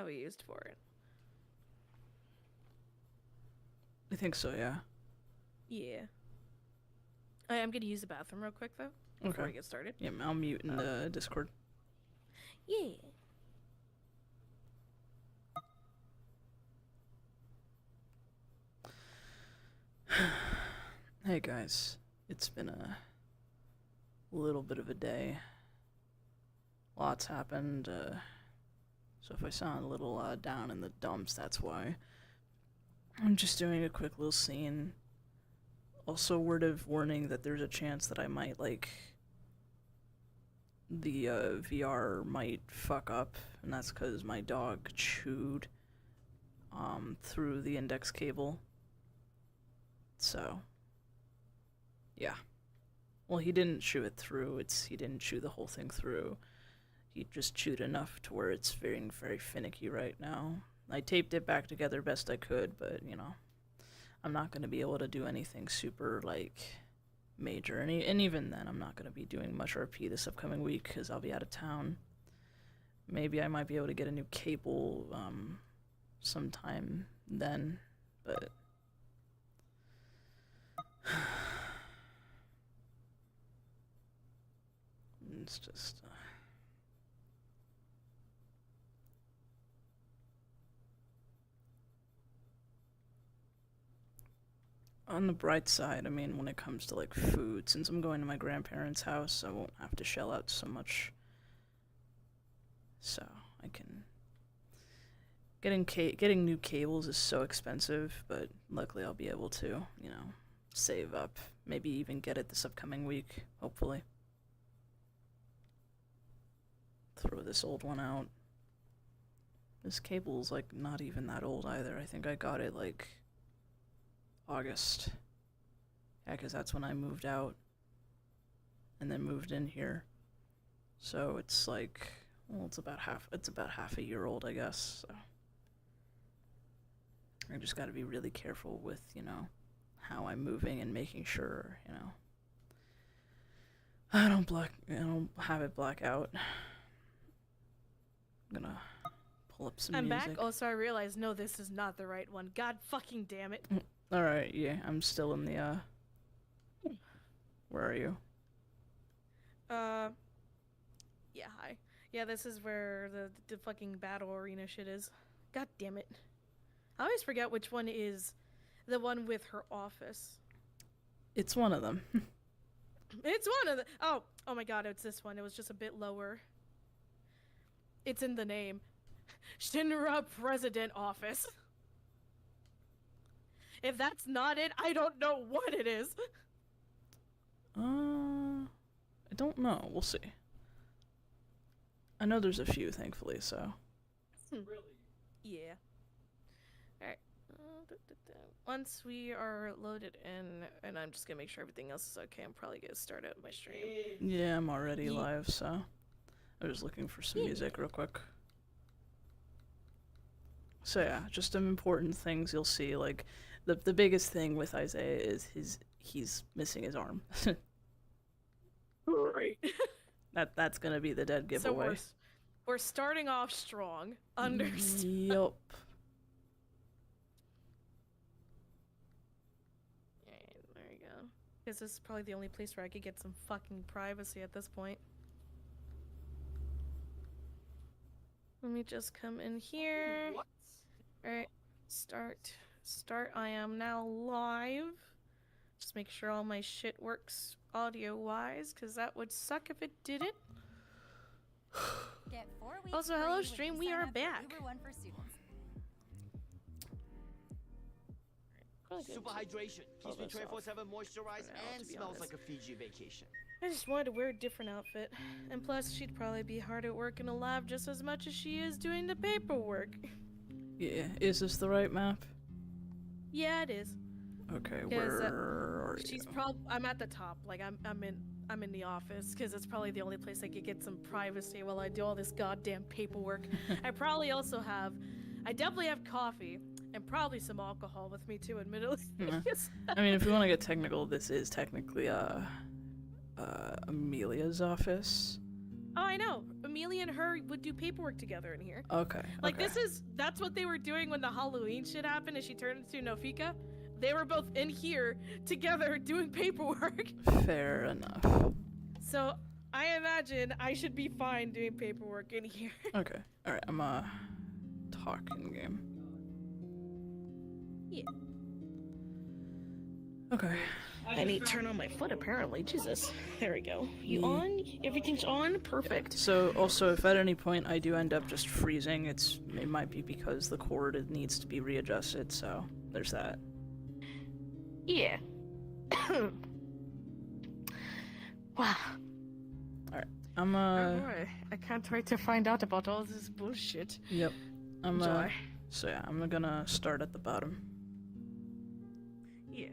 we used for it. I think so, yeah. Yeah. I'm gonna use the bathroom real quick though before we get started. Yeah, I'll mute in the Discord. Yeah. Hey guys, it's been a little bit of a day. Lots happened, so if I sound a little down in the dumps, that's why. I'm just doing a quick little scene. Also, word of warning that there's a chance that I might, like, the VR might fuck up, and that's because my dog chewed through the index cable. So, yeah. Well, he didn't chew it through. He didn't chew the whole thing through. He just chewed enough to where it's very, very finicky right now. I taped it back together best I could, but, you know, I'm not going to be able to do anything super, like, major. And even then, I'm not going to be doing much RP this upcoming week because I'll be out of town. Maybe I might be able to get a new cable sometime then, but... it's just... On the bright side, I mean, when it comes to, like, food, since I'm going to my grandparents' house, I won't have to shell out so much. So, I can... Getting new cables is so expensive, but luckily I'll be able to, you know, save up. Maybe even get it this upcoming week, hopefully. Throw this old one out. This cable's, like, not even that old either. I think I got it, like... August. Yeah, because that's when I moved out and then moved in here. So it's like, well, it's about half a year old, I guess. So I just got to be really careful with, you know, how I'm moving and making sure, you know, I don't have it black out. I'm gonna pull up some music. I'm back. Also, I realized, no, this is not the right one. God fucking damn it. Alright, yeah, I'm still in the, where are you? Yeah, hi. Yeah, this is where the fucking battle arena shit is. God damn it. I always forget which one is the one with her office. It's one of them. It's one of the... Oh my god, it's this one. It was just a bit lower. It's in the name. Shinra President Office. If that's not it, I don't know what it is. I don't know. We'll see. I know there's a few, thankfully, so. Really? Yeah. Alright. Once we are loaded in, and I'm just gonna make sure everything else is okay, I'm probably gonna start out my stream. Yeah, I'm already live, so. I was looking for some music real quick. So yeah, just some important things you'll see, like, the biggest thing with Isaiah is he's missing his arm. Right. That's gonna be the dead giveaway. So we're starting off strong. Understood. Yup. There you go. Because this is probably the only place where I could get some fucking privacy at this point. Let me just come in here. What? Alright. Start. I am now live. Just make sure all my shit works audio-wise, because that would suck if it didn't. Also, hello stream, we are back. Super hydration. Keeps me 24/7 moisturized and smells like a Fiji vacation. I just wanted to wear a different outfit. And plus, she'd probably be hard at work in a lab just as much as she is doing the paperwork. Yeah, is this the right map? Yeah, it is. Okay, where are she's you? I'm at the top. Like I'm in the office because it's probably the only place I could get some privacy while I do all this goddamn paperwork. I definitely have coffee and probably some alcohol with me too, admittedly. I mean, if we want to get technical, this is technically Amelia's office. Oh, I know. Amelia and her would do paperwork together in here. Okay. Like, okay. that's what they were doing when the Halloween shit happened and she turned into Nofika. They were both in here together doing paperwork. Fair enough. So, I imagine I should be fine doing paperwork in here. Okay. Alright, I'm talking game. Yeah. Okay. I need to turn on my foot, apparently. Jesus. There we go. You on? Everything's on? Perfect. So, also, if at any point I do end up just freezing, it might be because the cord needs to be readjusted, so there's that. Yeah. Wow. Alright, I'm, Oh boy. I can't wait to find out about all this bullshit. Yep. I'm, Joy. So yeah, I'm gonna start at the bottom. Yeah.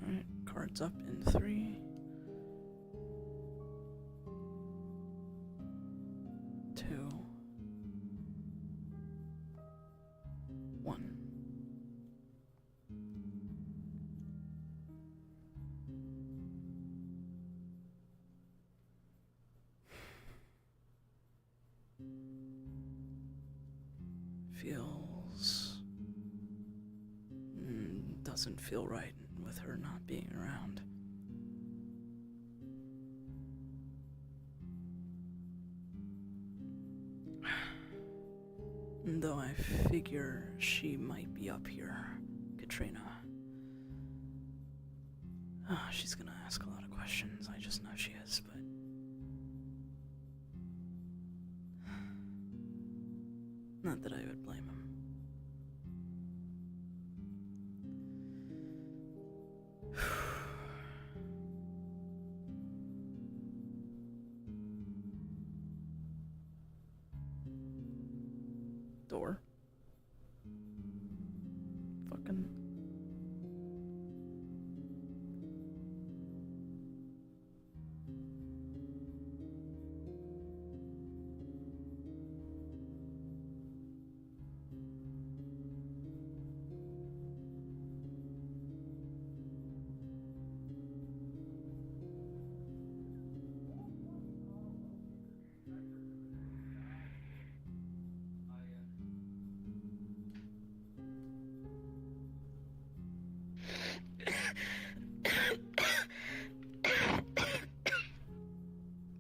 Alright, cards up in 3, 2, 1. Feels... doesn't feel right with her not being around. Though I figure she might be up here, Katrina. She's gonna ask a lot of questions, I just know she is, but... Not that I would blame him. Door. Fucking...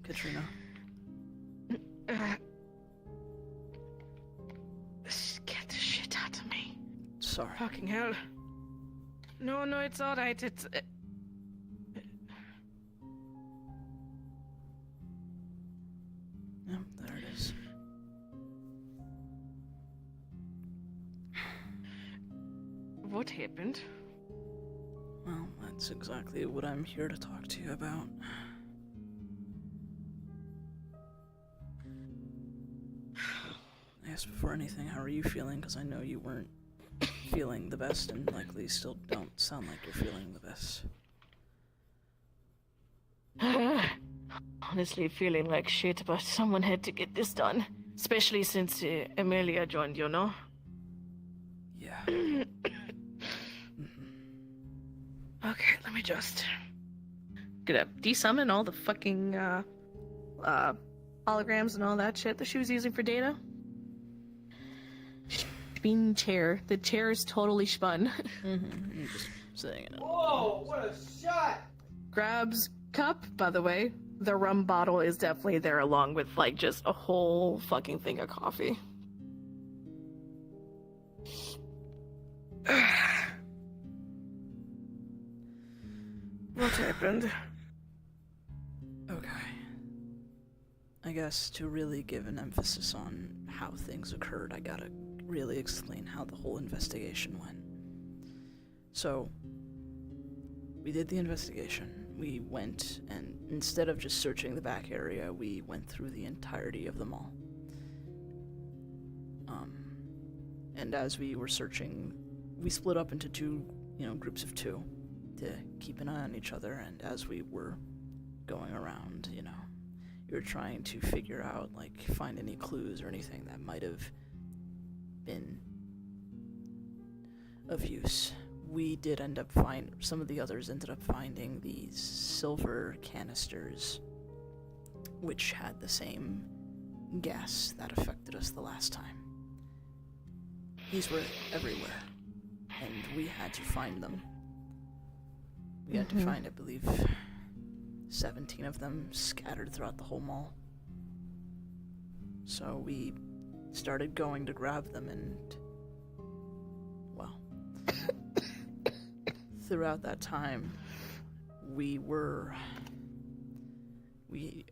Katrina. Get the shit out of me. Sorry. Fucking hell. No, it's alright. It's... Yep, there it is. What happened? Well, that's exactly what I'm here to talk to you about. I guess before anything, how are you feeling? Because I know you weren't feeling the best and likely still don't sound like you're feeling the best. Honestly feeling like shit, but someone had to get this done. Especially since Amelia joined, you know? Yeah. Okay, let me just... Gonna desummon all the fucking, holograms and all that shit that she was using for data. Spin chair. The chair is totally spun. I'm just saying it. Whoa, what a shot! Grabs cup, by the way. The rum bottle is definitely there along with, like, just a whole fucking thing of coffee. What happened? Okay. I guess to really give an emphasis on how things occurred, I gotta really explain how the whole investigation went. So, we did the investigation. We went, and instead of just searching the back area, we went through the entirety of the mall. And as we were searching, we split up into two, groups of two to keep an eye on each other, and as we were going around, you were trying to figure out, find any clues or anything that might have been of use. We did end up some of the others ended up finding these silver canisters, which had the same gas that affected us the last time. These were everywhere, and we had to find them. We had to find, I believe, 17 of them scattered throughout the whole mall. So we started going to grab them, and, well, throughout that time, we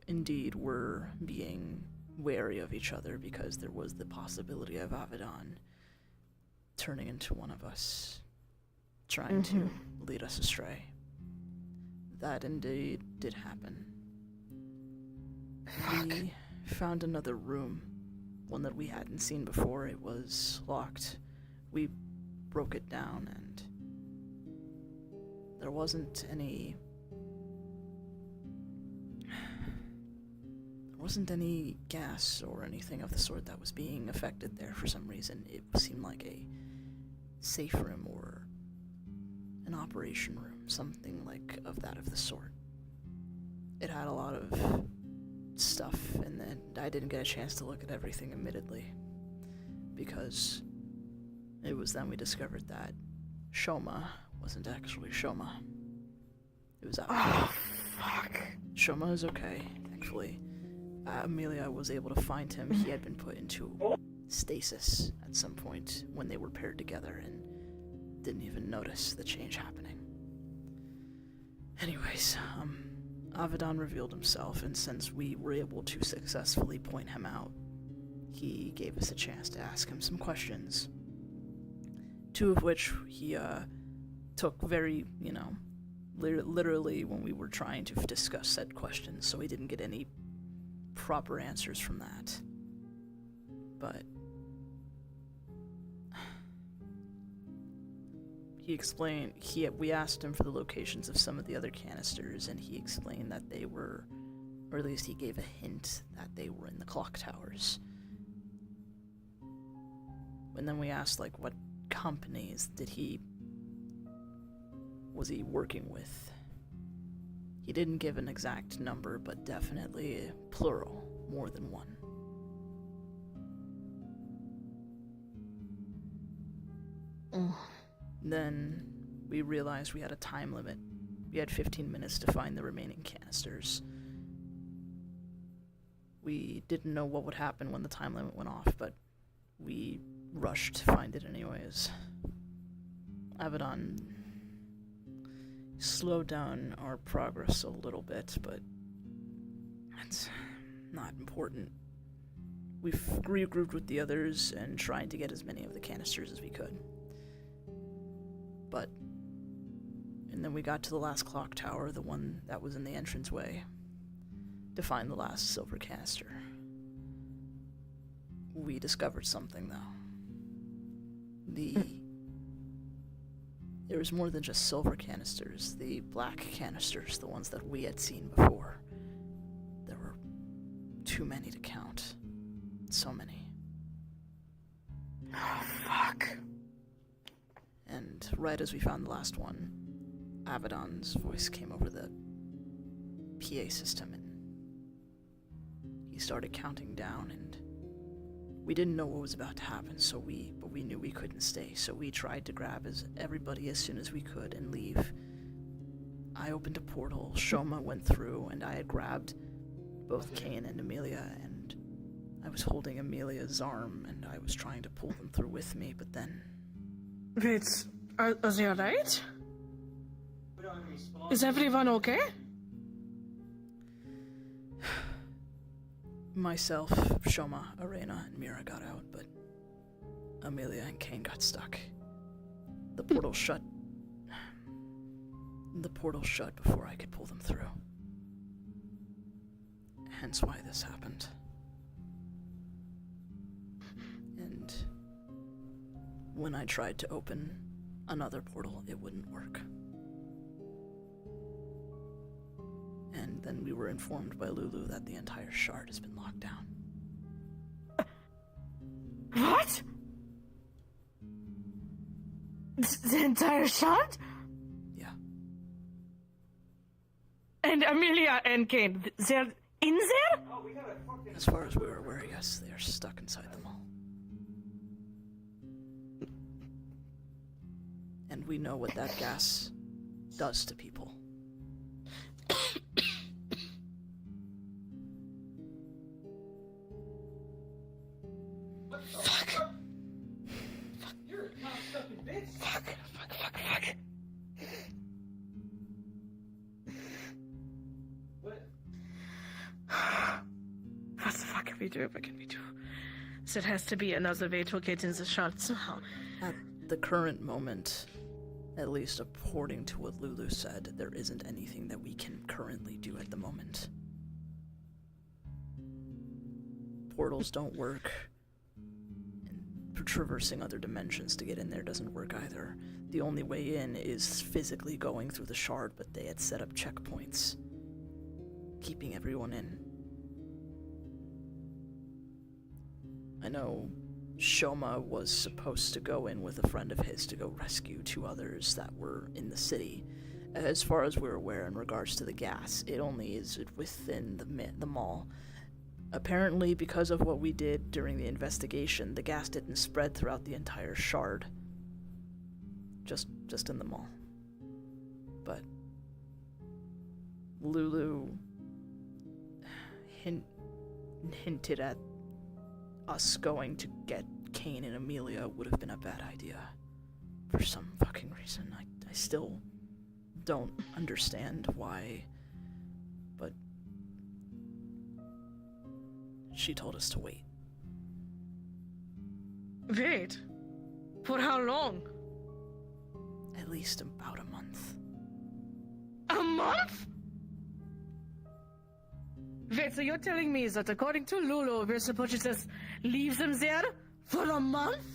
indeed were being wary of each other because there was the possibility of Avedon turning into one of us, trying to lead us astray. That indeed did happen. We found another room, one that we hadn't seen before. It was locked. We broke it down, and there wasn't any gas or anything of the sort that was being affected there for some reason. It seemed like a safe room or an operation room, something of the sort. It had a lot of stuff, and then I didn't get a chance to look at everything, admittedly, because it was then we discovered that Shoma wasn't actually Shoma. It was Avedon. Oh, fuck. Shoma is okay, thankfully. Amelia was able to find him. He had been put into stasis at some point when they were paired together and didn't even notice the change happening. Anyways, Avedon revealed himself, and since we were able to successfully point him out, he gave us a chance to ask him some questions. Two of which he took very, literally when we were trying to discuss said questions, so we didn't get any proper answers from that. But he explained, we asked him for the locations of some of the other canisters, and he explained that they were, or at least he gave a hint that they were in the clock towers. And then we asked, what companies was he working with? He didn't give an exact number, but definitely plural, more than one. Then we realized we had a time limit. We had 15 minutes to find the remaining canisters. We didn't know what would happen when the time limit went off, but we rushed to find it anyways. Avedon slowed down our progress a little bit, but that's not important. We regrouped with the others and tried to get as many of the canisters as we could. And then we got to the last clock tower, the one that was in the entranceway, to find the last silver canister. We discovered something, though. There was more than just silver canisters. The black canisters, the ones that we had seen before. There were too many to count. So many. Oh, fuck. And right as we found the last one, Avedon's voice came over the PA system, and he started counting down, and we didn't know what was about to happen, but we knew we couldn't stay, so we tried to grab everybody as soon as we could and leave. I opened a portal, Shoma went through, and I had grabbed both Kane and Amelia, and I was holding Amelia's arm, and I was trying to pull them through with me, but then... Wait, are they alright? Is everyone okay? Myself, Shoma, Arena, and Mira got out, but Amelia and Kane got stuck. The portal shut. The portal shut before I could pull them through. Hence why this happened. And when I tried to open another portal, it wouldn't work. And then we were informed by Lulu that the entire shard has been locked down. What? The entire shard? Yeah. And Amelia and Kane, they're in there? As far as we were aware, yes, they are stuck inside the mall. And we know what that gas does to people. Fuck. What the fuck can we do? What can we do? There has to be another way to get in the shard somehow. At the current moment, at least according to what Lulu said, there isn't anything that we can currently do at the moment. Portals don't work, and traversing other dimensions to get in there doesn't work either. The only way in is physically going through the shard, but they had set up checkpoints, keeping everyone in. I know Shoma was supposed to go in with a friend of his to go rescue two others that were in the city. As far as we're aware in regards to the gas, it only is within the mall. Apparently, because of what we did during the investigation, the gas didn't spread throughout the entire shard. Just in the mall. But Lulu hinted at us going to get Kane and Amelia would have been a bad idea. For some fucking reason. I still don't understand why, but she told us to wait. Wait? For how long? At least about a month. A month? Wait, so you're telling me that according to Lulu, we're supposed to just leave them there for a month?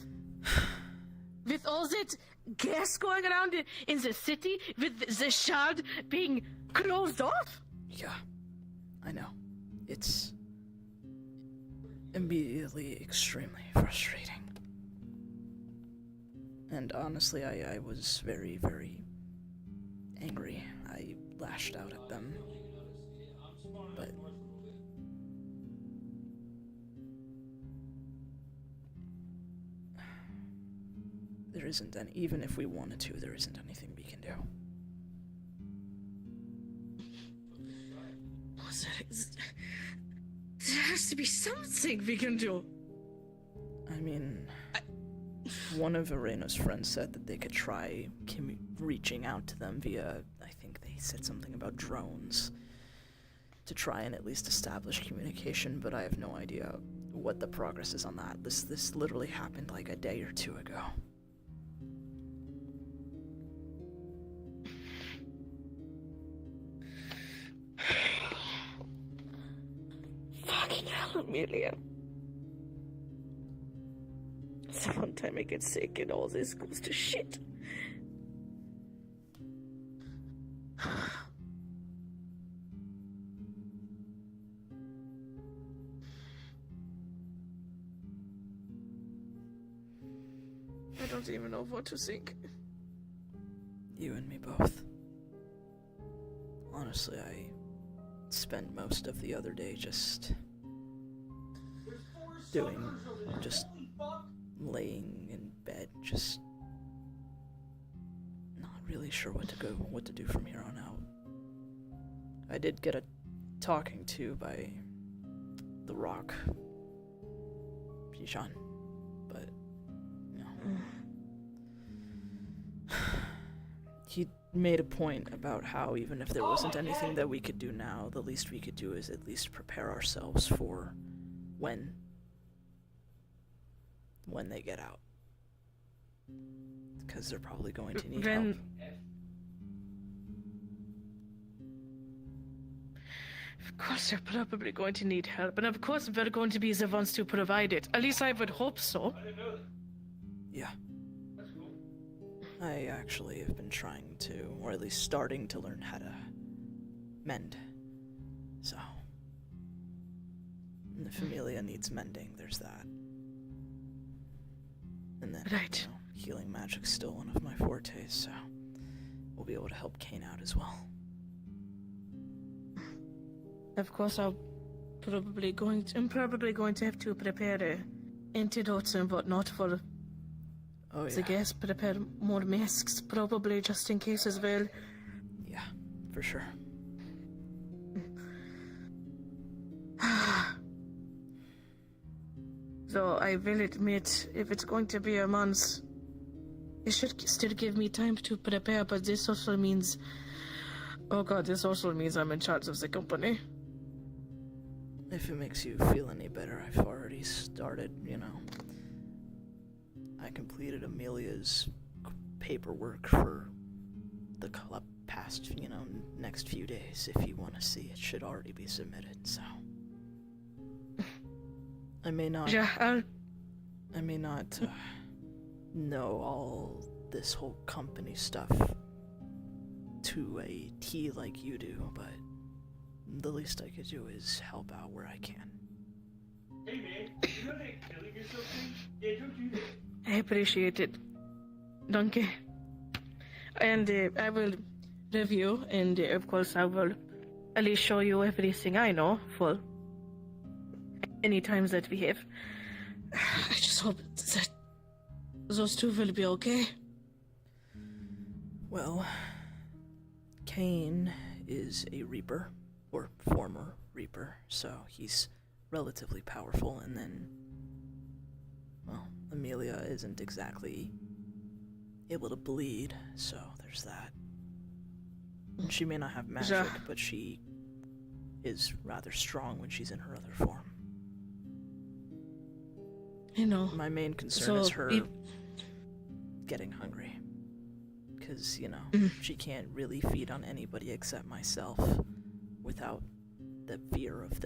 With all that gas going around in the city, with the shard being closed off? Yeah, I know. It's immediately extremely frustrating. And honestly, I was very, very angry. I lashed out at them. But there isn't any, even if we wanted to, there isn't anything we can do. There has to be something we can do. I mean, one of Arena's friends said that they could try reaching out to them via, I think they said something about drones, to try and at least establish communication, but I have no idea what the progress is on that. This literally happened like a day or two ago. Fucking hell, Amelia. So one time I get sick and all this goes to shit. I don't even know what to think. You and me both. Honestly, I spent most of the other day just laying in bed, just not really sure what to do from here on out. I did get a talking to by the Rock, Bijan, but you know, he made a point about how even if there wasn't anything that we could do now, the least we could do is at least prepare ourselves for when they get out. Because they're probably going to need help. Of course they're probably going to need help, and of course we're going to be the ones to provide it. At least I would hope so. Yeah. I actually have been trying to, or at least starting to learn how to mend. So, if Amelia needs mending, there's that. And then, Right. you know, healing magic's still one of my fortes, so we'll be able to help Kane out as well. Of course, I'm probably going to have to prepare antidotes and whatnot for, Oh I yeah, guess, prepare more masks, probably, just in case as well. yeah, for sure. So I will admit, if it's going to be a month, it should still give me time to prepare, but this also means... Oh god, this also means I'm in charge of the company. If it makes you feel any better, I've already started, you know. I completed Amelia's paperwork for the past, you know, next few days. If you want to see, it should already be submitted, so... I may not... Yeah, I may not know all this whole company stuff to a T like you do, but the least I could do is help out where I can. Hey man, you know that killing yourself thing? Yeah, don't do that. I appreciate it. Donkey. And I will review, and of course I will at least show you everything I know for any times that we have. I just hope that those two will be okay. Well, Kane is a Reaper, or former Reaper, so he's relatively powerful, and then, well, Amelia isn't exactly able to bleed, so there's that. And she may not have magic, but she is rather strong when she's in her other form. You know. My main concern is her getting hungry. Because, you know, she can't really feed on anybody except myself without the fear of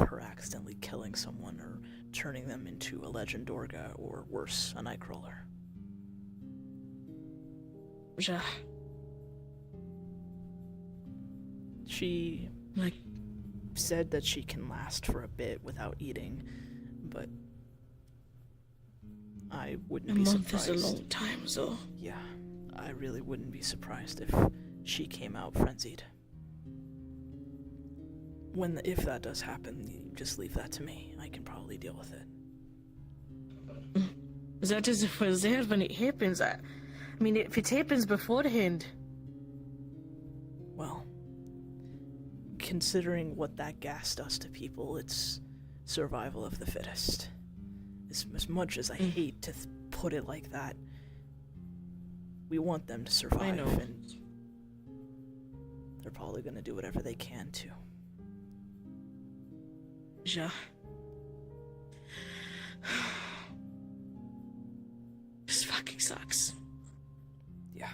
her accidentally killing someone or turning them into a Legend Orga or worse, a Nightcrawler. Yeah. She said that she can last for a bit without eating, but I wouldn't be surprised. A month is a long time, so... Yeah, I really wouldn't be surprised if she came out frenzied. If that does happen, you just leave that to me. I can probably deal with it. That is if we're there when it happens. I mean, if it happens beforehand... Well, considering what that gas does to people, it's survival of the fittest. As much as I hate to put it like that, we want them to survive, I know. And they're probably going to do whatever they can to. Yeah. This fucking sucks. Yeah.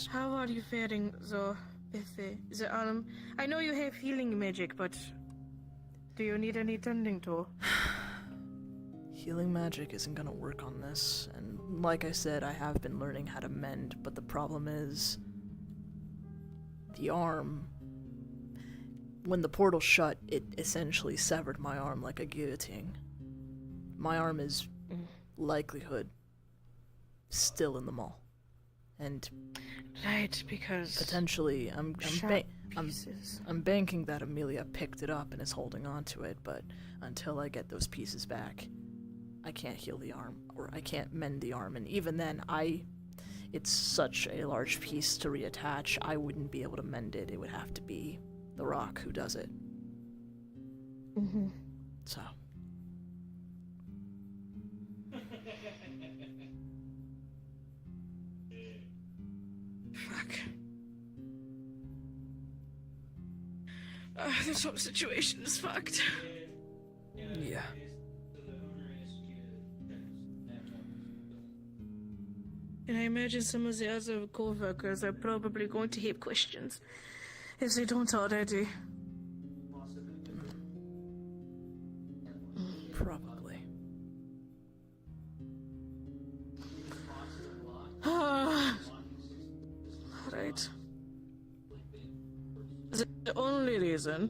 How are you faring, though, with the arm? I know you have healing magic, but do you need any tending to? Healing magic isn't gonna work on this, and like I said, I have been learning how to mend, but the problem is... the arm... When the portal shut, it essentially severed my arm like a guillotine. My arm is, likelihood, still in the mall. And... Right, because... potentially, I'm pieces. I'm banking that Amelia picked it up and is holding on to it, but until I get those pieces back, I can't heal the arm, or I can't mend the arm, and even then, it's such a large piece to reattach, I wouldn't be able to mend it. It would have to be the Rock who does it. Mm-hmm. So. Fuck. This whole situation is fucked. Yeah. And I imagine some of the other co-workers are probably going to have questions, if they don't already. Probably. the only reason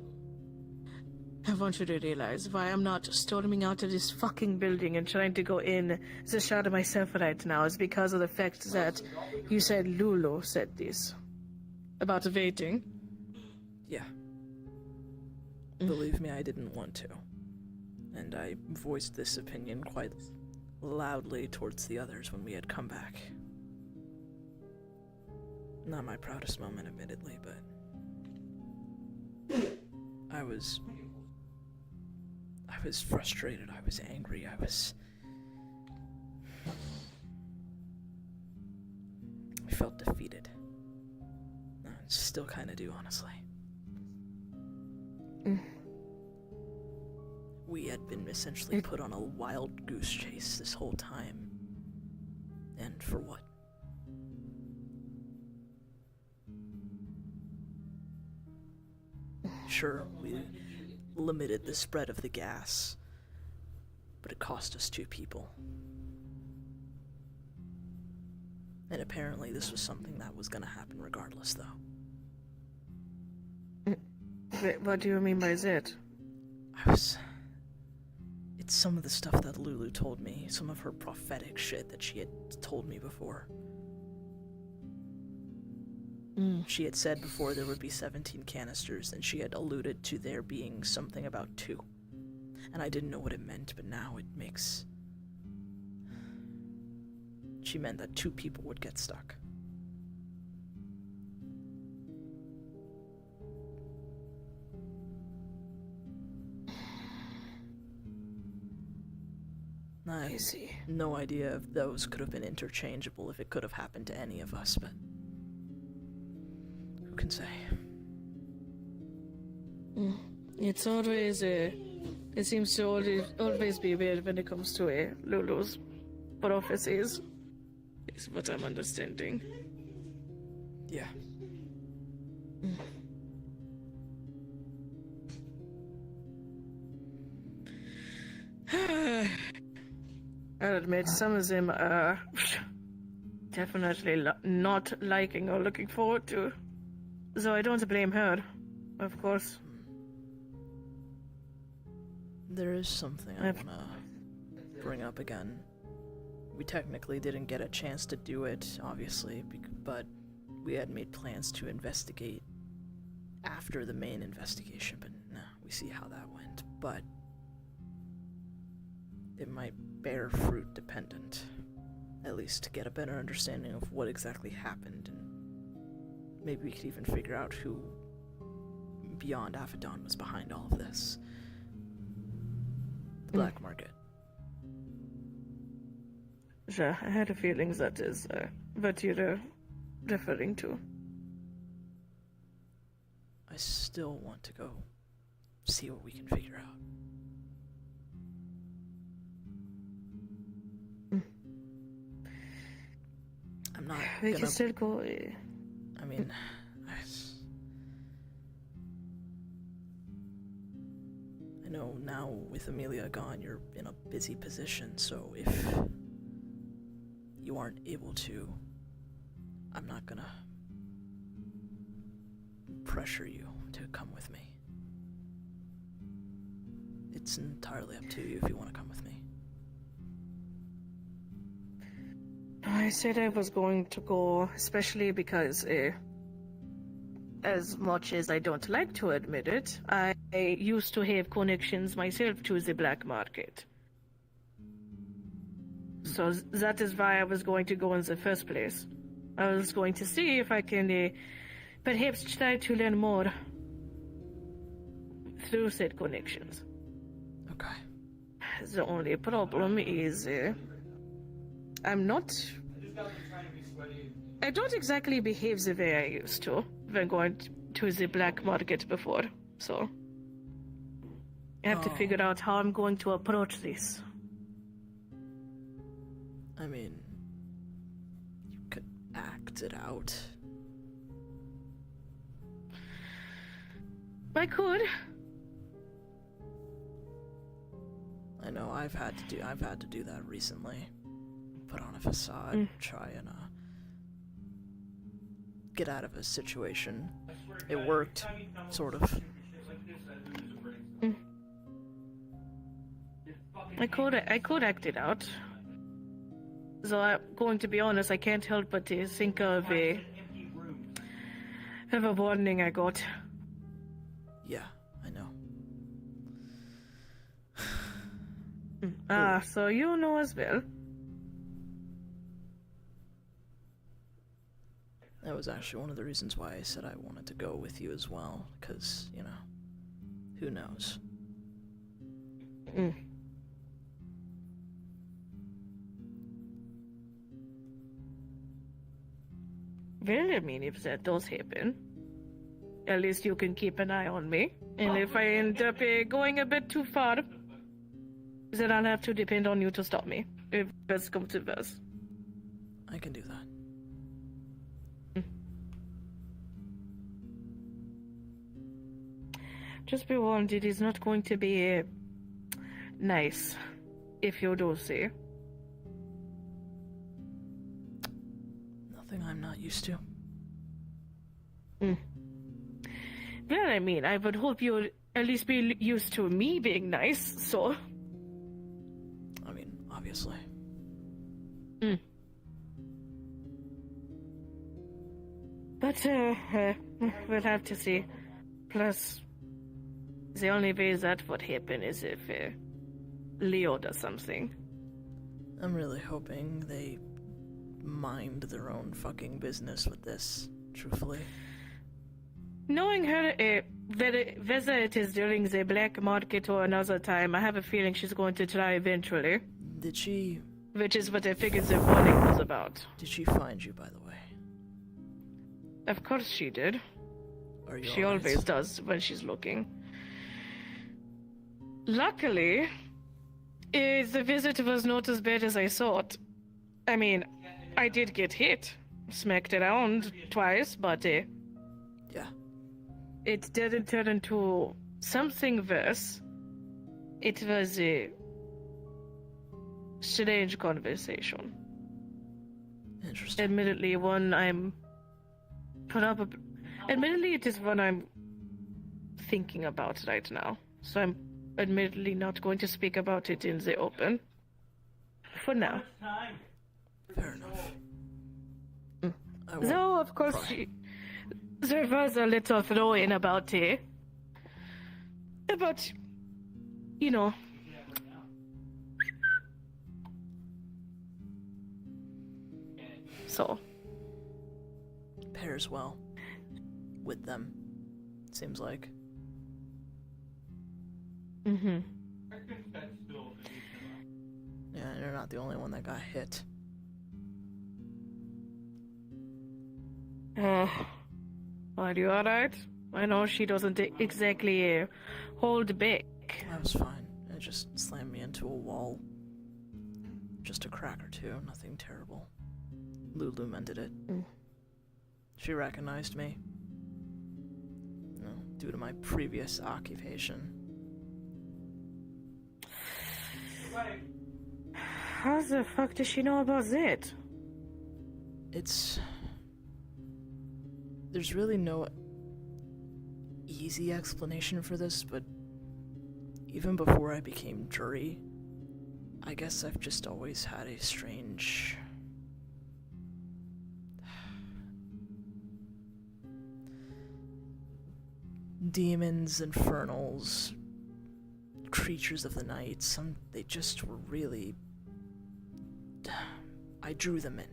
I want you to realize why I'm not storming out of this fucking building and trying to go in the shot of myself right now is because of the fact that you said Lulu said this. About waiting. Yeah. Believe me, I didn't want to. And I voiced this opinion quite loudly towards the others when we had come back. Not my proudest moment, admittedly, but I was frustrated, I was angry, I felt defeated. I still kinda do, honestly. We had been essentially put on a wild goose chase this whole time. And for what? Sure, we limited the spread of the gas, but it cost us 2 people. And apparently this was something that was gonna happen regardless, though. Wait, what do you mean by that? It's some of the stuff that Lulu told me, some of her prophetic shit that she had told me before. She had said before there would be 17 canisters, and she had alluded to there being something about 2. And I didn't know what it meant, but now it makes... She meant that 2 people would get stuck. I see. No idea if those could have been interchangeable, if it could have happened to any of us, but... who can say? It's always it seems to always be weird when it comes to Lulu's prophecies. Is what I'm understanding. Yeah. I'll admit some of them are definitely not liking or looking forward to. So I don't blame her, of course. There is something I wanna bring up again. We technically didn't get a chance to do it, obviously, but we had made plans to investigate after the main investigation, but nah, we see how that went. But it might bear fruit dependent, at least to get a better understanding of what exactly happened, and maybe we could even figure out who beyond Aphodon was behind all of this. The black market. Sure, I had a feeling that is what you're referring to. I still want to go see what we can figure out. I'm not We gonna... can still go. I mean, I know now with Amelia gone, you're in a busy position, so if you aren't able to, I'm not gonna pressure you to come with me. It's entirely up to you if you want to come with me. I said I was going to go, especially because, as much as I don't like to admit it, I used to have connections myself to the black market. So that is why I was going to go in the first place. I was going to see if I can perhaps try to learn more through said connections. Okay. The only problem is I don't exactly behave the way I used to when going to the black market before, so I have to figure out how I'm going to approach this. I mean, you could act it out. I could. I know I've had to do that recently. Put on a facade, try and get out of a situation It worked, sort of. I could act it out. So I'm going to be honest, I can't help but to think of a warning I got. Yeah, I know. So you know as well. That was actually one of the reasons why I said I wanted to go with you as well, because, you know, who knows? Well, I mean, if that does happen, at least you can keep an eye on me. And if I end up going a bit too far, then I'll have to depend on you to stop me. If worst comes to worst. I can do that. Just be warned, it is not going to be nice if you do see. Nothing I'm not used to. Well, I mean, I would hope you'd at least be used to me being nice, so... I mean, obviously. But, we'll have to see. Plus, the only way that would happen is if, Leo does something. I'm really hoping they mind their own fucking business with this, truthfully. Knowing her, whether it is during the black market or another time, I have a feeling she's going to try eventually. Did she... Which is what I figured the warning was about. Did she find you, by the way? Of course she did. Are you She alright? always does when she's looking. Luckily, the visit was not as bad as I thought. I mean, I did get hit. Smacked around twice, but Yeah. it didn't turn into something worse. It was a strange conversation. Interesting. Admittedly, one I'm probably... Admittedly, it is one I'm thinking about right now. So I'm admittedly not going to speak about it in the open. For now. Fair enough. I won't Though, of course, pry. there was a little throw-in about it. About, you know... So... Pairs well. With them. Seems like. Mm-hmm. Yeah, you're not the only one that got hit. Are you alright? I know she doesn't exactly hold back. I was fine. It just slammed me into a wall. Just a crack or two, nothing terrible. Lulu mended it. She recognized me. You know, due to my previous occupation. How the fuck does she know about that? There's really no easy explanation for this, but even before I became jury, I guess I've just always had a strange... demons, infernals, creatures of the night, they just were really... I drew them in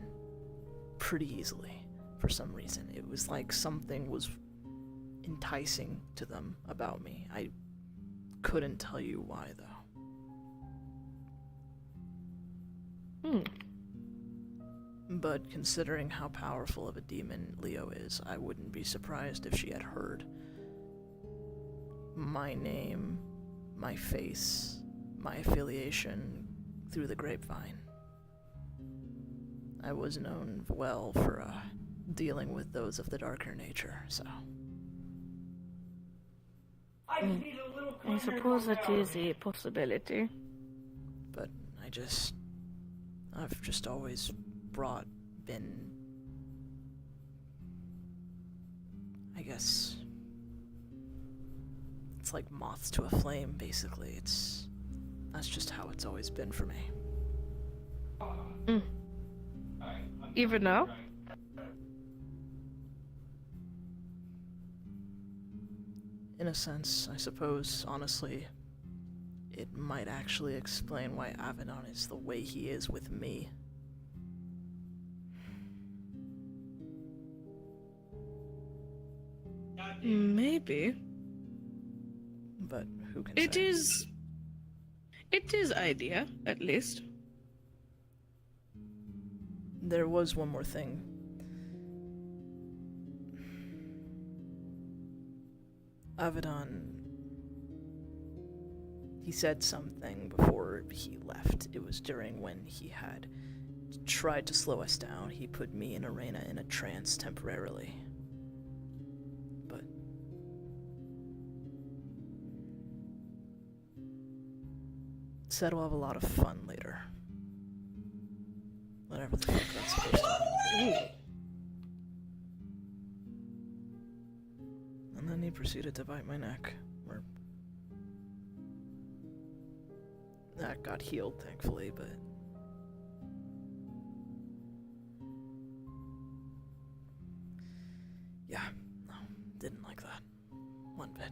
pretty easily for some reason. It was like something was enticing to them about me. I couldn't tell you why, though. But considering how powerful of a demon Leo is, I wouldn't be surprised if she had heard my name, my face, my affiliation through the grapevine. I was known well for dealing with those of the darker nature, so... I suppose that is a possibility. But I've just always I guess it's like moths to a flame, basically. That's just how it's always been for me. Even now? In a sense, I suppose, honestly, it might actually explain why Avedon is the way he is with me. Maybe. But who can It say? is idea, at least. There was one more thing. Avedon, he said something before he left. It was during when he had tried to slow us down. He put me and Arena in a trance temporarily. But said we'll have a lot of fun later. Whatever the fuck that's supposed to mean. And then he proceeded to bite my neck. That got healed, thankfully, but... yeah, no, didn't like that. One bit.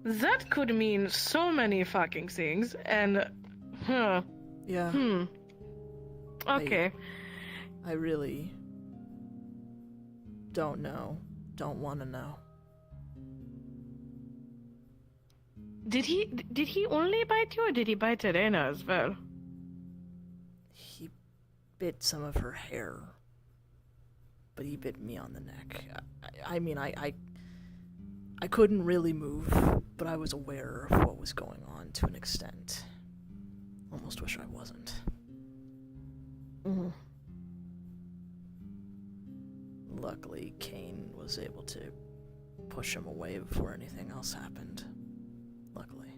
That could mean so many fucking things, and... Yeah. Okay. I really... don't know. Don't want to know. Did he only bite you, or did he bite Elena as well? He bit some of her hair. But he bit me on the neck. I mean, I couldn't really move, but I was aware of what was going on to an extent. Almost wish I wasn't. Luckily, Kane was able to push him away before anything else happened. Luckily.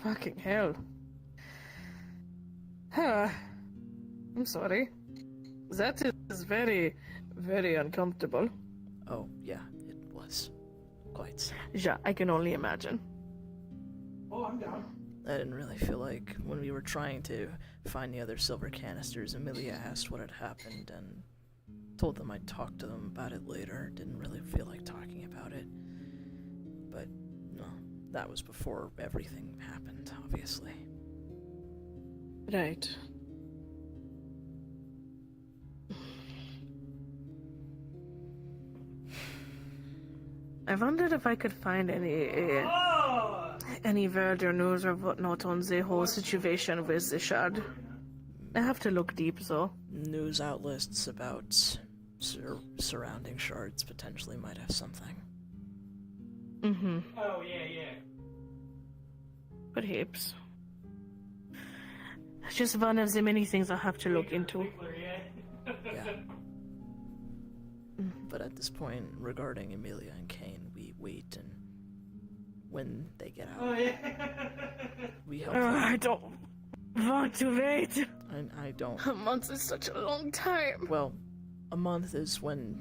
Fucking hell. I'm sorry. That is very, very uncomfortable. Oh, yeah, it was. Quite. Yeah, I can only imagine. Oh, I'm down. I didn't really feel like when we were trying to find the other silver canisters, Amelia asked what had happened and told them I'd talk to them about it later. Didn't really feel like talking about it. But, no, that was before everything happened, obviously. Right. I wondered if I could find any further news or whatnot on the whole situation with the shard. I have to look deep, though. News outlets about surrounding shards potentially might have something. Oh, yeah. Perhaps. It's just one of the many things I have to look into. Yeah. But at this point, regarding Amelia and Kane, we wait, and when they get out, we help them. I don't want to wait. I don't. A month is such a long time. Well, a month is when,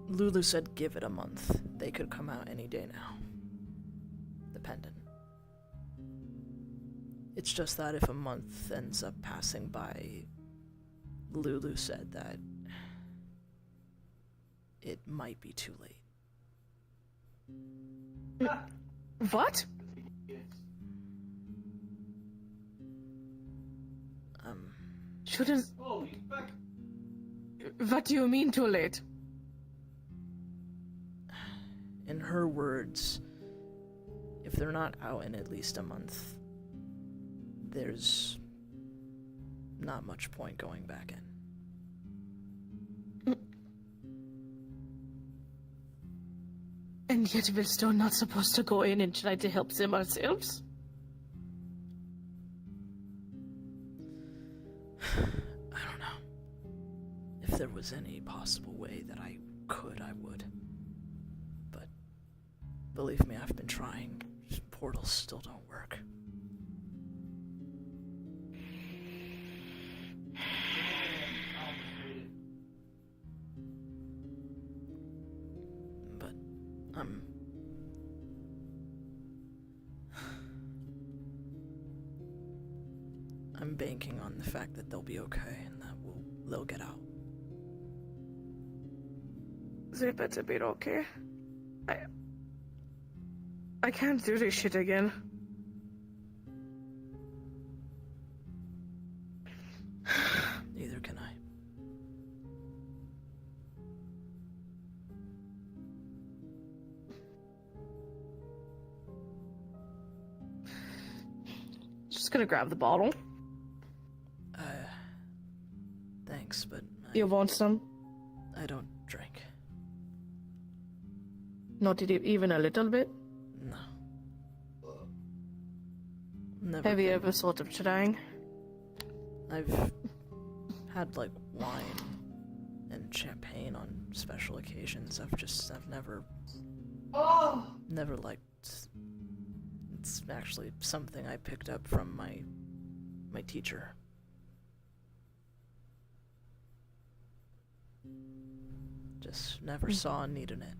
Lulu said give it a month. They could come out any day now. Dependent. It's just that if a month ends up passing by, Lulu said that it might be too late. What? Shouldn't... Holy fuck. What do you mean too late? In her words, if they're not out in at least a month, there's not much point going back in. And yet we're still not supposed to go in and try to help them ourselves? I don't know. If there was any possible way that I could, I would. But believe me, I've been trying portals still don't work. But I'm banking on the fact that they'll be okay and that they'll get out. They better be okay. I can't do this shit again. Neither can I. Just gonna grab the bottle. Thanks, but You want some? I don't drink. Not even a little bit? No. Never. Have you been. ever thought of trying? I've had like wine and champagne on special occasions. I've never liked. It's actually something I picked up from my teacher. Just never saw a need in it.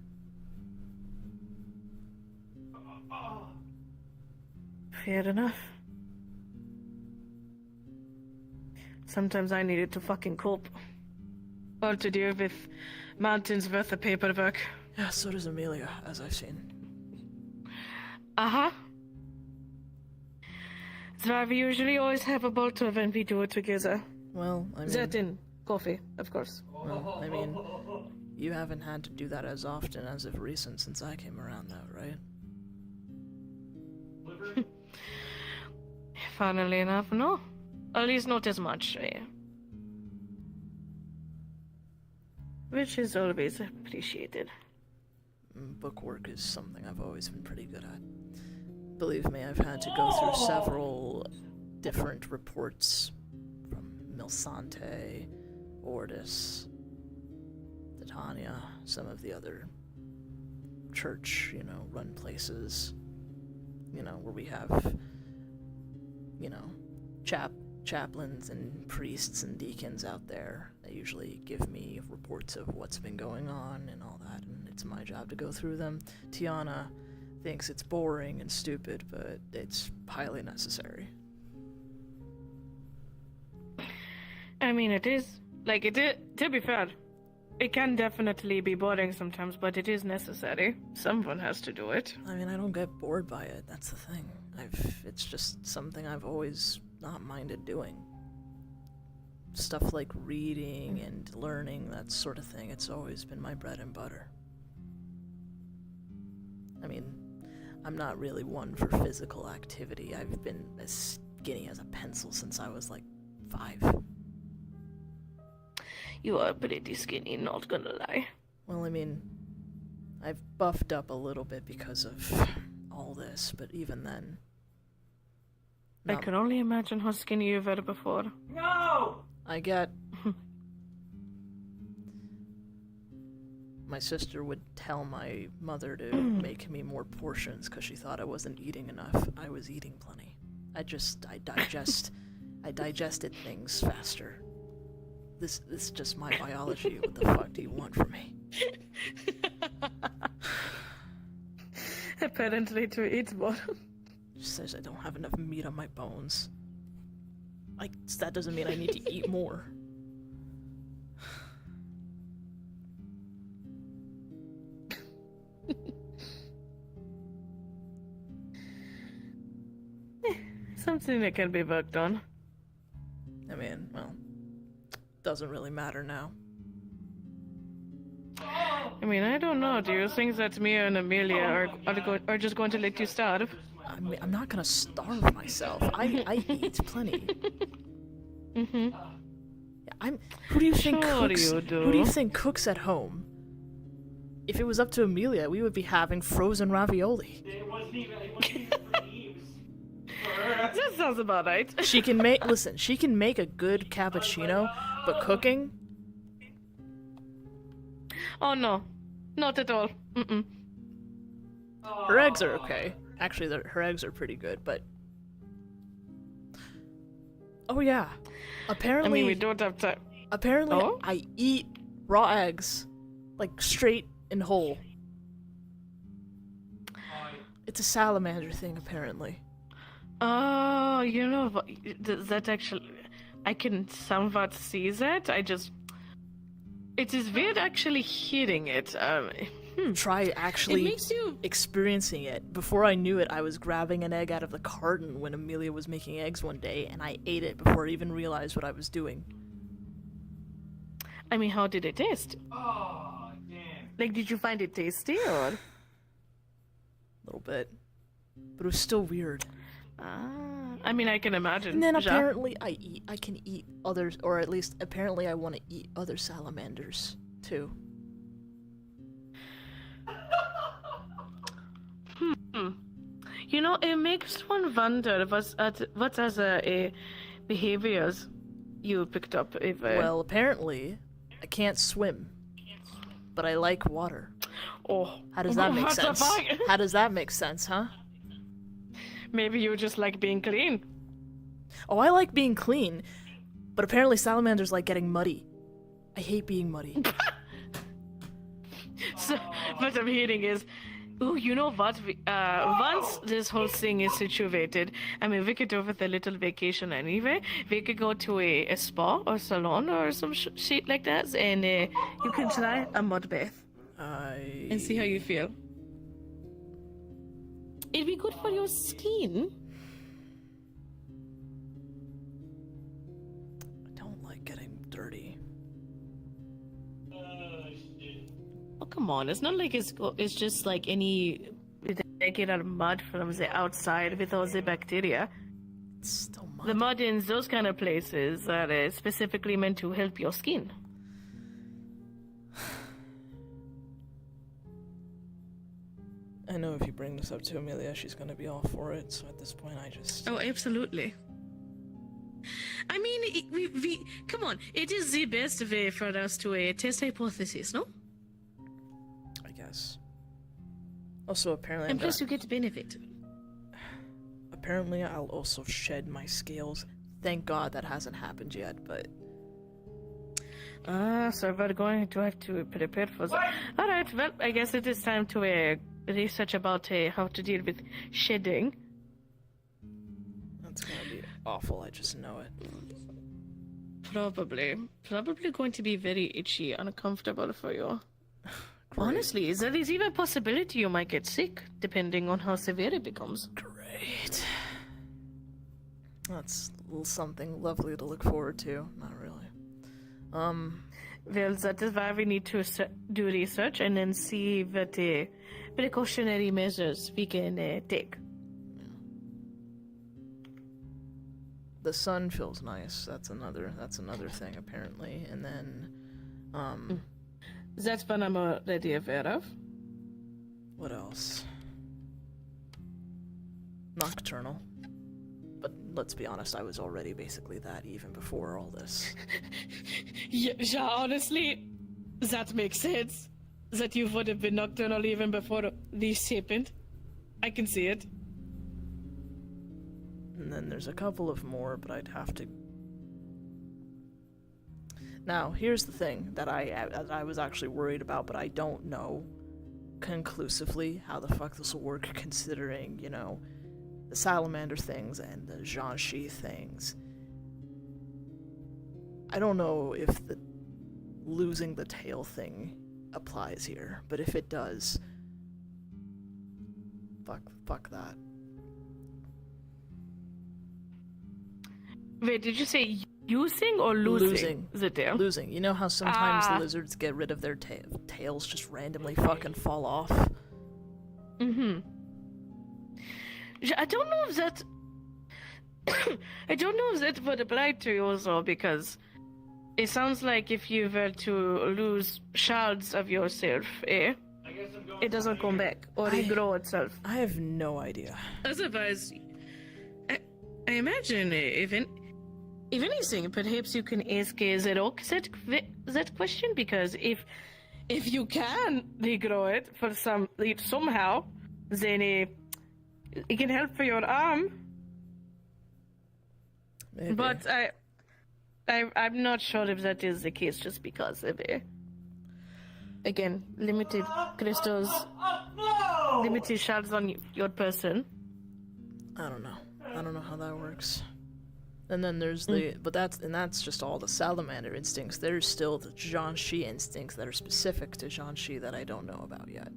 Fair enough. Sometimes I needed to fucking cope. Or to deal with mountains worth of paperwork. Yeah, so does Amelia, as I've seen. Uh-huh. That's why we usually always have a bottle when we do it together. Well, I mean... That in coffee, of course. Well, I mean, you haven't had to do that as often as of recent since I came around, though, right? Funnily enough, no. At least not as much. Which is always appreciated. Bookwork is something I've always been pretty good at. Believe me, I've had to go through several different reports from Milsante, Ordis, Titania, some of the other church, run places, where we have, chaplains and priests and deacons out there. They usually give me reports of what's been going on and all that, and it's my job to go through them. Tiana thinks it's boring and stupid, but it's highly necessary. I mean, it is. To be fair, it can definitely be boring sometimes, but it is necessary. Someone has to do it. I mean, I don't get bored by it, that's the thing. It's just something I've always not minded doing. Stuff like reading and learning, that sort of thing, it's always been my bread and butter. I mean, I'm not really one for physical activity. I've been as skinny as a pencil since I was like 5. You are pretty skinny, not gonna lie. Well, I mean, I've buffed up a little bit because of all this, but even then... I can only imagine how skinny you were before. No! I get... My sister would tell my mother to make me more portions because she thought I wasn't eating enough. I was eating plenty. I digested things faster. This is just my biology. What the fuck do you want from me? Apparently to eat more. She says I don't have enough meat on my bones. That doesn't mean I need to eat more. Something that can be worked on. I mean, well, doesn't really matter now. I mean, I don't know. Do you think that Mia and Amelia are just going to let you starve? I mean, I'm not gonna starve myself. I eat plenty. Mm-hmm. Who do you think Sure cooks? you do. Who do you think cooks at home? If it was up to Amelia, we would be having frozen ravioli. It wasn't even for Eves. That sounds about right. She can make a good cappuccino, but cooking? Oh no, not at all. Mm-mm. Her eggs are okay. Actually, her eggs are pretty good, but... Oh, yeah. Apparently... I mean, we don't have time. Apparently, Oh? I eat raw eggs, like, straight and whole. It's a salamander thing, apparently. Oh, you know what? That actually, I can somewhat see that. It is weird actually hearing it. Try actually It makes you. experiencing it. Before I knew it, I was grabbing an egg out of the carton when Amelia was making eggs one day, and I ate it before I even realized what I was doing. I mean, how did it taste? Oh, damn. Like, did you find it tasty or? A little bit. But it was still weird. I mean, I can imagine. And then Ja. apparently I can eat others, or at least apparently I want to eat other salamanders, too. You know, it makes one wonder what other behaviors you picked up. Well, apparently, I can't swim. But I like water. Oh, How does that make what the sense? fuck? How does that make sense, huh? Maybe you just like being clean. Oh, I like being clean, but apparently salamanders like getting muddy. I hate being muddy. So, what I'm hearing is, ooh, you know what? Once this whole thing is situated, I mean, we could do with a little vacation anyway. We could go to a spa or salon or some shit like that, and you can try a mud bath and see how you feel. It'd be good for your skin. I don't like getting dirty. Oh, come on. It's not like it's just like any regular mud from the outside with all the bacteria. It's still mud. The mud in those kind of places are specifically meant to help your skin. I know if you bring this up to Amelia, she's gonna be all for it, so at this point I just... Oh, absolutely. I mean, we come on. It is the best way for us to test hypothesis, no? I guess. Also, apparently And plus, you get benefit. Apparently I'll also shed my scales. Thank God that hasn't happened yet, but... So we're going to have to prepare for that. Alright, well, I guess it is time to research about how to deal with shedding. That's gonna be awful, I just know it. Probably going to be very itchy, uncomfortable for you. Great. Honestly, there is even a possibility you might get sick, depending on how severe it becomes. Great. That's a little something lovely to look forward to. Not really. Well, that is why we need to do research and then see what precautionary measures we can take. The sun feels nice. That's another thing apparently. And then That's what I'm already aware of. what else? Nocturnal. But let's be honest, I was already basically that even before all this. Yeah, honestly, that makes sense. That you would have been nocturnal even before this happened. I can see it. And then there's a couple of more, but I'd have to... Now, here's the thing that I was actually worried about, but I don't know conclusively how the fuck this will work, considering, you know, the salamander things and the Jiangxi things. I don't know if the losing the tail thing applies here, but if it does, fuck that. Wait, did you say using or losing the tail? Losing. You know how sometimes lizards get rid of their tails just randomly fucking fall off? Mm-hmm. I don't know if that... I don't know if that would apply to you also, because it sounds like if you were to lose shards of yourself, it doesn't come back, or regrow itself. I have no idea. Otherwise, I imagine if anything, perhaps you can ask Zerok that question, because if you can regrow it for somehow, then It can help for your arm. Maybe. But I'm not sure if that is the case just because of again, limited crystals, limited shards on your person. I don't know. I don't know how that works. And then there's that's just all the salamander instincts. There's still the Jiangshi instincts that are specific to Jiangshi that I don't know about yet.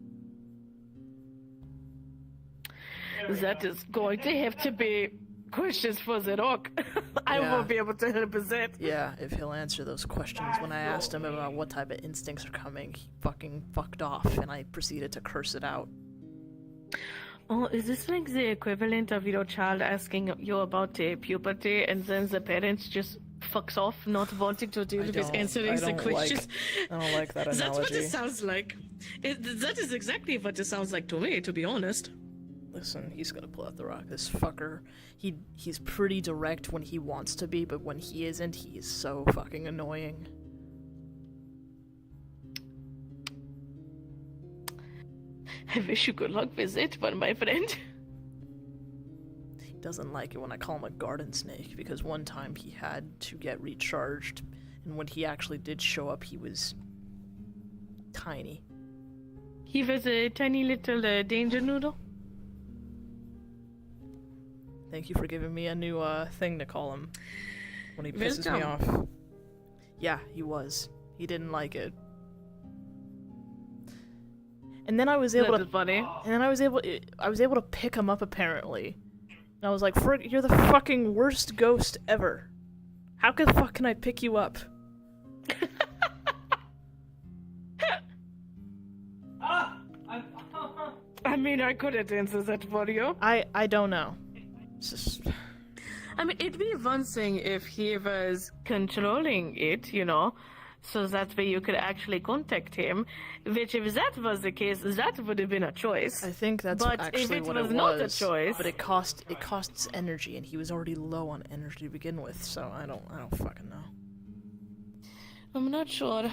That is going to have to be questions for the rock. I Yeah. won't be able to help with that. Yeah, if he'll answer those questions. When I asked him about what type of instincts are coming, he fucking fucked off, and I proceeded to curse it out. Oh, is this like the equivalent of your child asking you about puberty and then the parents just fucks off, not wanting to deal with answering the questions? I don't like that analogy. That's what it sounds like. That is exactly what it sounds like to me, to be honest. Listen, he's gonna pull out the rock. This fucker, he's pretty direct when he wants to be, but when he isn't, he is so fucking annoying. I wish you good luck with it, but my friend. He doesn't like it when I call him a garden snake, because one time he had to get recharged, and when he actually did show up, he was tiny. He was a tiny little danger noodle. Thank you for giving me a new thing to call him when he pisses me off. Welcome. Yeah, he was. He didn't like it. And then I was able to funny. And then I was able to pick him up apparently. And I was like, "Frick, you're the fucking worst ghost ever. How the fuck can I pick you up?" I mean, I couldn't answer that for you. I don't know. It's just... I mean, it'd be one thing if he was controlling it, you know, so that way you could actually contact him, which if that was the case, that would have been a choice. I think that's But actually if it what was it not a was. choice- But it costs energy, and he was already low on energy to begin with, so I don't fucking know. I'm not sure.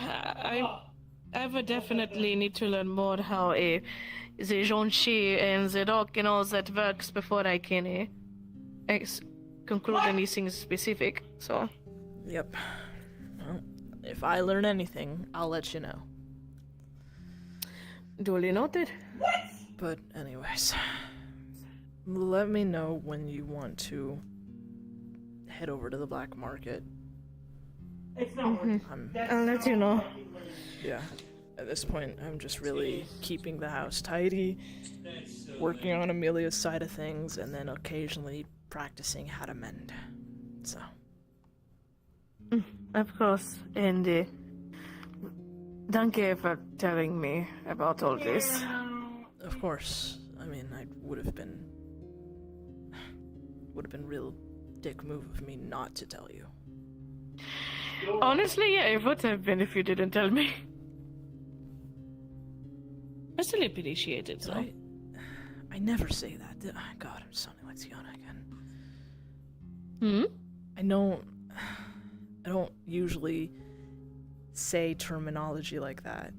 I would definitely need to learn more how the Zhongxi and the rock and all that works before I can conclude anything specific, so... Yep. Well, if I learn anything, I'll let you know. Duly noted. But anyways, let me know when you want to head over to the black market. I'll let you know. Yeah, at this point, I'm just really keeping the house tidy, working on Amelia's side of things, and then occasionally practicing how to mend. So. Of course, and thank you for telling me about all this. Of course. I mean, I would have been real dick move of me not to tell you. Honestly, yeah, it would have been if you didn't tell me. I still appreciate it, though. I never say that. God, I'm sounding like Tiana again. I don't usually say terminology like that.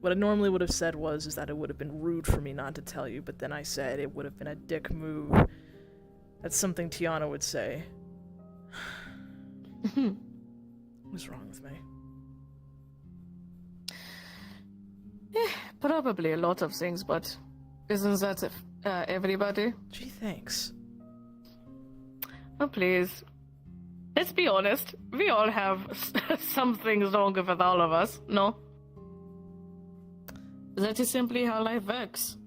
What I normally would have said is that it would have been rude for me not to tell you, but then I said it would have been a dick move. That's something Tiana would say. What's wrong with me? Probably a lot of things, but isn't that everybody? Gee, thanks. Oh, please. Let's be honest. We all have some things wrong with all of us, no? That is simply how life works.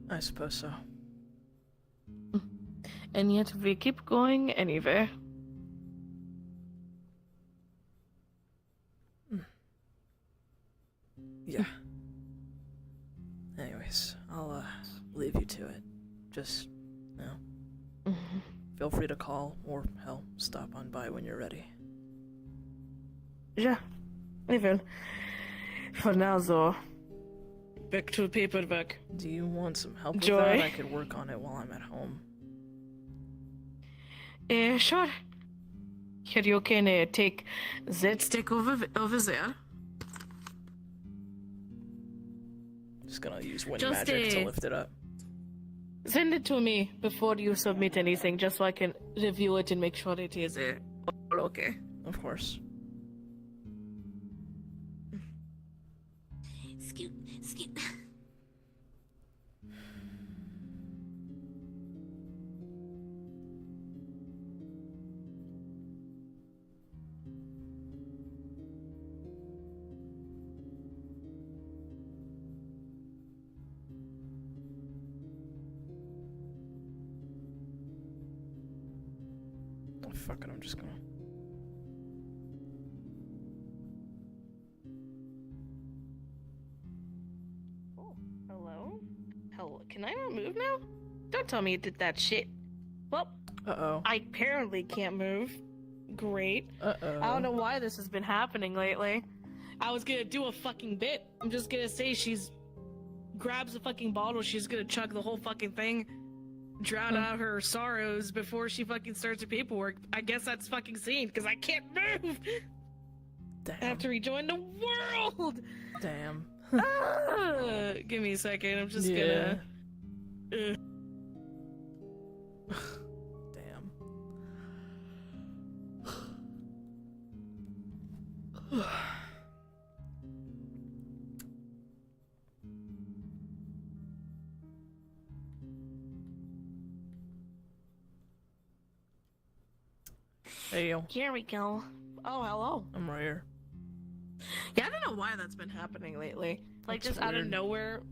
I suppose so. And yet we keep going anyway. Yeah. Anyways, I'll leave you to it. Just, you know, feel free to call or, hell, stop on by when you're ready. Yeah, I will. For now, though, back to paperwork. Do you want some help with Joy? that? I could work on it while I'm at home. Sure. Here you can take that stick over there. Just gonna use wind Just, magic to lift it up. Send it to me before you submit anything, just so I can review it and make sure it is all okay. Of course. Scoot. Oh, fuck it, I'm just gonna... Oh, hello? Can I not move now? Don't tell me you did that shit. Well, Uh-oh. I apparently can't move. Great. Uh-oh. I don't know why this has been happening lately. I was gonna do a fucking bit. I'm just gonna say she's grabs a fucking bottle, she's gonna chug the whole fucking thing, drown out her sorrows before she fucking starts her paperwork. I guess that's fucking scene, because I can't move! Damn. I have to rejoin the world! Damn. Give me a second, I'm just Yeah. gonna... Damn. Hey, yo. Here we go. Oh, hello. I'm right here. Yeah, I don't know why that's been happening lately. Like, That's just out of weird. nowhere,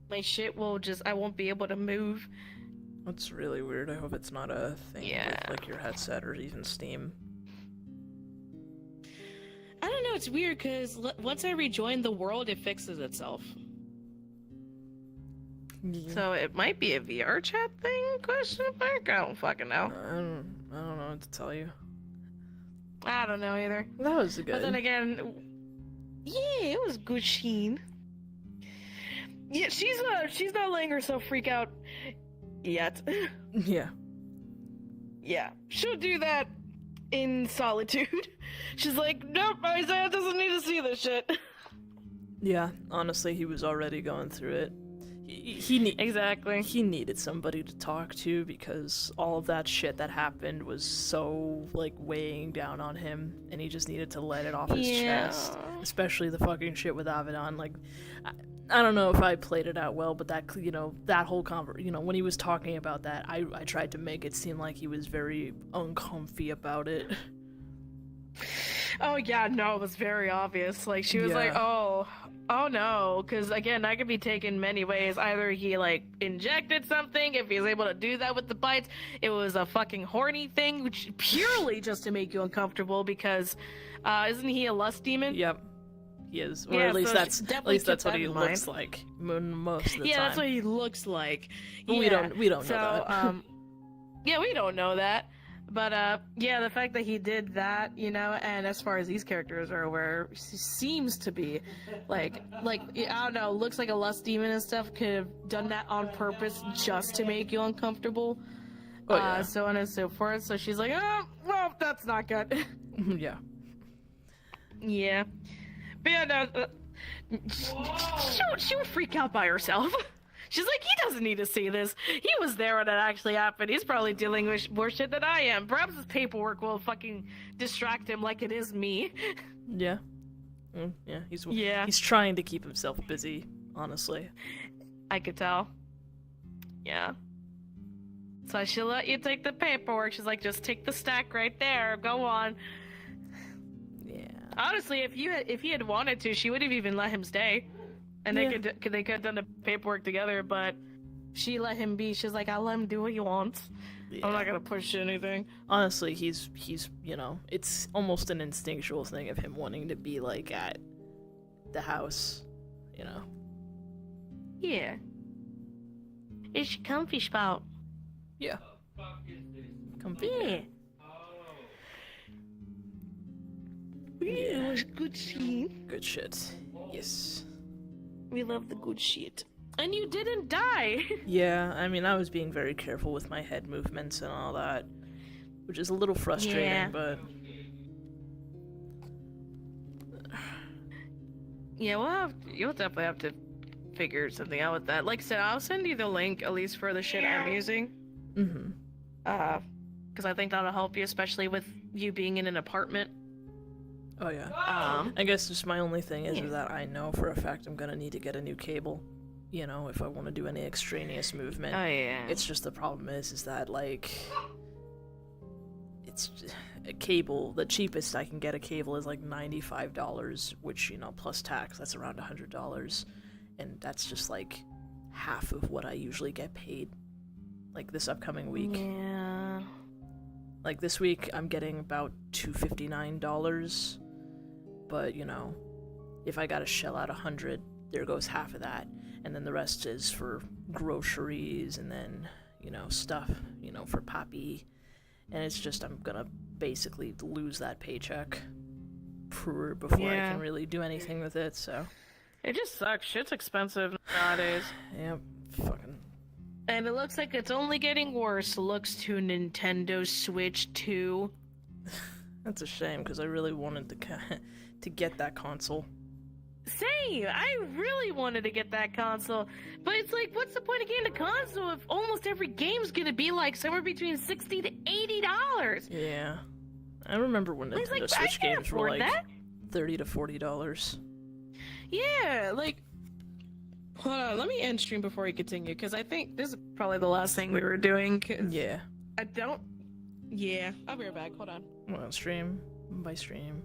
my shit will just... I won't be able to move. That's really weird. I hope it's not a thing Yeah. with, like, your headset or even Steam. I don't know, it's weird, because once I rejoin the world, it fixes itself. So it might be a VR chat thing? Question mark? I don't fucking know. I don't know what to tell you. I don't know either. That was good. But then again, yeah, it was good sheen. Yeah, she's not letting herself freak out yet. Yeah. Yeah, she'll do that in solitude. She's like, nope, Isaiah doesn't need to see this shit. Yeah, honestly, he was already going through it. Exactly. He needed somebody to talk to because all of that shit that happened was so, like, weighing down on him, and he just needed to let it off his chest. Especially the fucking shit with Avedon. Like, I don't know if I played it out well, but that, you know, that whole when he was talking about that, I tried to make it seem like he was very uncomfy about it. Oh yeah, no, it was very obvious. Like, she was Yeah. like, oh no, because again, that could be taken many ways. Either he, like, injected something, if he's able to do that with the bites, it was a fucking horny thing, which purely just to make you uncomfortable, because, isn't he a lust demon? Yep. He is. Or Yeah, at least so that's definitely keep what that he in looks mind. like most of the Yeah, time. that's what he looks like. But we don't know that. Yeah, we don't know that. But, yeah, the fact that he did that, you know, and as far as these characters are aware, he seems to be, like, I don't know, looks like a lust demon and stuff, could have done that on purpose just to make you uncomfortable. Oh, yeah. So on and so forth. So she's like, oh, well, that's not good. Yeah. Yeah. But yeah, no, she would freak out by herself. She's like, he doesn't need to see this. He was there when it actually happened. He's probably dealing with more shit than I am. Perhaps his paperwork will fucking distract him like it is me. Yeah. Yeah, he's trying to keep himself busy, honestly. I could tell. Yeah. So she'll let you take the paperwork. She's like, just take the stack right there. Go on. Yeah. Honestly, if he had wanted to, she would have even let him stay. And they could have done the paperwork together, but she let him be. She's like, I'll let him do what he wants. Yeah. I'm not gonna push anything. Honestly, he's you know, it's almost an instinctual thing of him wanting to be, like, at the house, you know. Yeah. It's your comfy spot. Yeah. Comfy. Yeah. It was good scene. Good shit. Yes. We love the good shit. And you didn't die. Yeah, I mean, I was being very careful with my head movements and all that, which is a little frustrating, Yeah. but... Yeah, you'll definitely have to figure something out with that. Like I said, I'll send you the link, at least for the shit I'm using. Mm-hmm. Because I think that'll help you, especially with you being in an apartment. Oh, yeah. I guess just my only thing is that I know for a fact I'm gonna need to get a new cable, you know, if I want to do any extraneous movement. Oh, yeah. It's just the problem is that, like, it's a cable, the cheapest I can get a cable is like $95, which, you know, plus tax, that's around $100. And that's just like half of what I usually get paid, like, this upcoming week. Yeah. Like, this week I'm getting about $259, but, you know, if I gotta shell out $100, there goes half of that, and then the rest is for groceries and then, you know, stuff, you know, for Poppy. And it's just, I'm gonna basically lose that paycheck before I can really do anything with it, so. It just sucks. Shit's expensive nowadays. Yep, fucking. And it looks like it's only getting worse. Looks to Nintendo Switch 2. That's a shame, because I really wanted to get that console. Same! I really wanted to get that console. But it's like, what's the point of getting a console if almost every game's gonna be like somewhere between $60 to $80? Yeah. I remember when Nintendo Switch games were like $30 to $40. Yeah, like... Hold on, let me end stream before we continue, because I think this is probably the last thing we were doing. Yeah. I don't... Yeah, I'll be right back, hold on. Well, stream by stream.